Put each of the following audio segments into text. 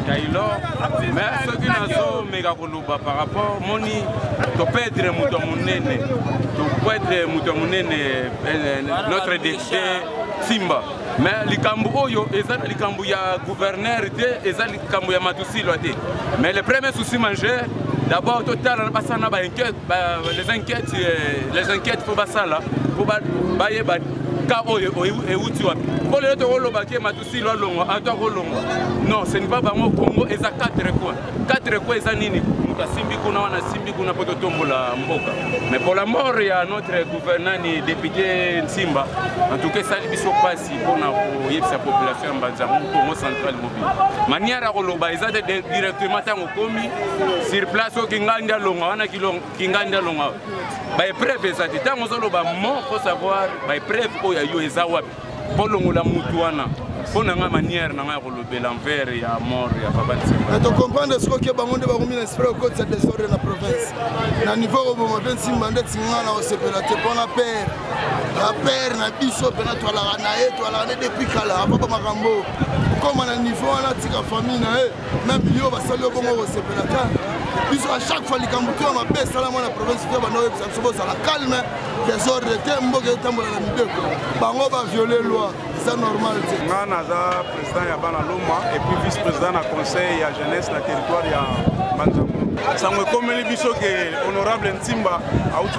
Taylor, mais ce qui n'a pas méga koloba par rapport moni to perdre muto munene notre député Simba mais likambu oyo eza likambu ya gouverneur te eza likambu ya Matusilo te mais le premier souci majeur d'abord total na basana ba inquiète les inquiètes pour basala pour ba yeba ka oyo euti wapi pour le to lo bakie Matusilo longo ato kolongo non ce n'est pas bango Congo eza 4 coins eza nini simbi kuna wana simbi kuna poto tombola mboka mais pour la mort ya notre gouverneur ni député Simba en tout cas ça biso pasi pona ko yebisa population mbanzango Congo central mobile manière koloba eza directement tango komi sur place o kinganda longa wana kinganda longa ba preuve ça tango zoloba mo faut savoir ba preuve o ya yo eza wapi polongola mutu wana pona nga manière na nga kolobela envers ya mort ya papa Simba to comprendre ce que bango de bakomi na esprit ko cette désordre na province na niveau bo mo ben Simba ndeti ngana o sepela te pona père na biso pena toala na depuis kala papa makambo comme na niveau na tika famille na même yo basali bongo o sepela ta biso à chaque fois likambu to ma be sala na province te bano ebisa so la calme désordre te mboke tambola na mideko bango ba violer loi c'est normal ngana za président ya bana Loma et puis vice-président na conseil ya jeunesse na territoire ya Banzango sango komeli biso ke honorable Ntimba auti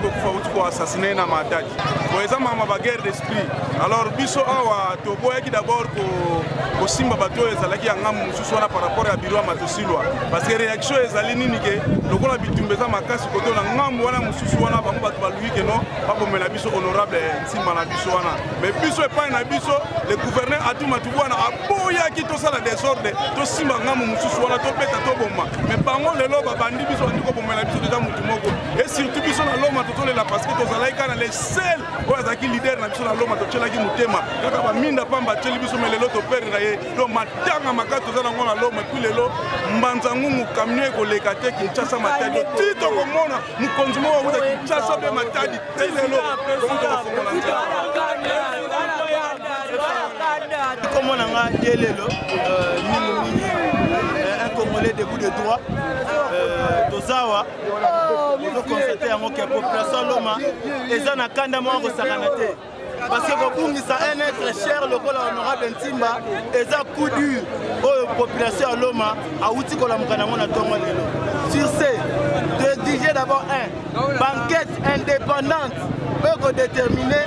ko assassiner na matadi pour exemple ma guerre d'esprit alors biso awa to boyaki d'abord ko Simba bato ezalaki ya ngamu mususu wana par rapport ya bureau Matosilwa parce que réaction ezali nini ke lokola bitumbeza makasi koto na ngamu wana mususu wana bango bato baluki ke no babomela biso honorable Ntimba na biso wana mais biso epai na biso le gouverneur atuma tubwana aboyaki tosala désordre to Simba ngamu mususu wana to beta to bomba mais bango lelo babandi biso ndiko bomela biso déjà mutu moko et surtout biso na Loma totolela parce que tozalaki kana les seuls oyo azalaki leader na biso na Loma tochelaki mutema kaka baminda pamba tsheli biso melelo to perdre ye do matanga makati tozala ngo na Loma puis lelo Mbanzangungu camion koleka te Kinshasa matadi tito komona mukonzi moko kuta Kinshasa be matadi lelo comme on a un Congolais de bout de droit, Tozawa, on peut constater que la population Loma est en Akandama au Saranate. Parce que ça un être cher, le honorable Ntimba, et ça coup dur aux populations Loma, à Outikola Mkanamona Tongolelo. Sur ce, de diriger d'abord banquette indépendante, peut déterminer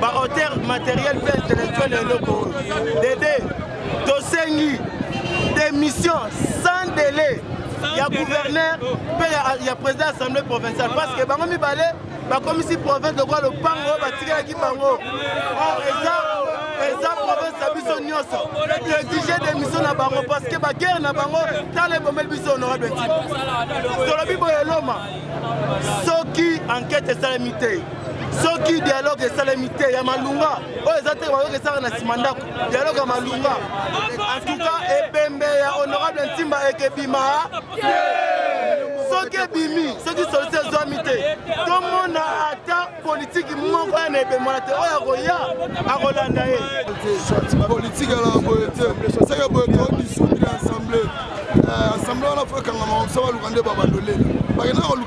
par hauteur matérielle et intellectuelle et locaux. Dédé, Tosengi, des missions sans délai. Il y a gouverneur, il y a président de l'Assemblée provinciale. Parce que Bango Mibale, comme si province de quoi le Pango, Batigaki Bango. Or, et ça, province de Bisso Nyoso. Le DJ des missions na Bango, parce que la guerre na Bango, dans les bombes Bisso honorable. Sur le Bibo et Loma, ceux qui enquêtent et salamité. Ceux qui dialoguent et salamité, il y a Malunga. Oh, les autres, ils sont en Simandako. Dialogue à Malunga. En tout cas, Ebembe, honorable Ntimba et Kebima. Ceux qui bimi, ceux qui sont les amitiés. Tout le monde a atteint politique, il manque un Ebembe. Oh, il y a Rolanda. Politique à la beauté. C'est que vous êtes dissoudre l'Assemblée. L'Assemblée, on a fait quand on s'en va le Babandolé. Parce que nous, on a le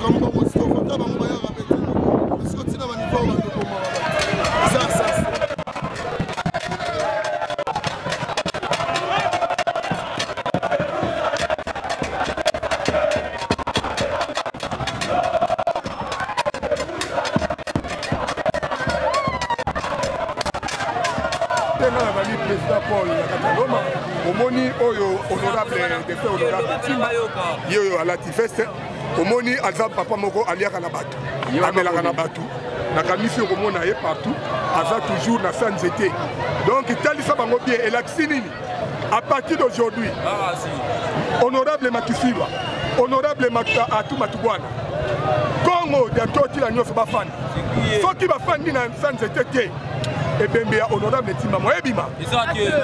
président Paul Nakataloma, Omoni Oyo honorable de fait honorable Ntimba, Yoyo à la Tifeste, Omoni Alza Papa Moko Aliaka Nabatu, Amelaka Nabatu, Nakamisi Romona est partout, Aza toujours na sans été. Donc Talisa Bango bien et l'Axinini, à partir d'aujourd'hui, honorable Matusiwa, honorable Atou Matouana, Congo, d'Antoti la Nyos Bafan, ceux qui Bafan sans été. ebembe ya honorable Ntimba moyebima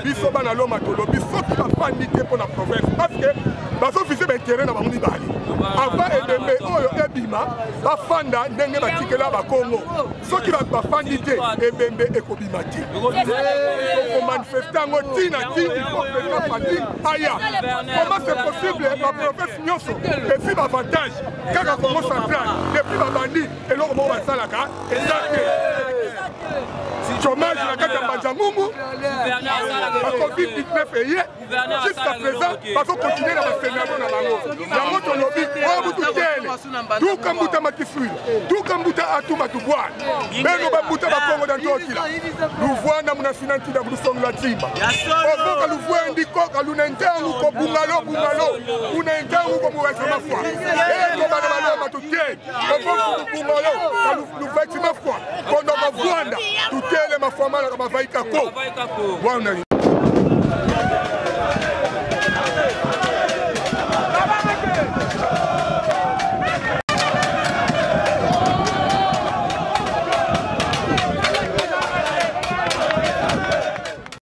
biso bana loma tolobi soki bafandi te mpo na province parce que bazofise baintérêt na bango mibale avant ebembe oyo ebima bafanda ndenge batikela bakongo soki bafandi te ebembe ekobima te okomanifeste yango ntina ti ifo président fandi aya comment c'est possible baprovince nyonso efi bavantage kaka Congo central depuis babandi eloko moko basalaka eza te chômage na kati ya Manjangungu Covid-19 eye jusqu'à présent bazokontinue na basenado na bango yango tolobi oyo butu tele duka mbuta makiswile duka mbuta atuma tubwana beno bambuta bakongo na ntokila luvwanda munasina ntina kulusongola ntimba ovoka luvwendi koka lunentangu kobungalo bungalo unentangu komuwesa mafwa eko bana baloma tutele ovoka bungalo kaluveti mafwa kondo bavwanda tutele mafwa mana kabavaika ko wana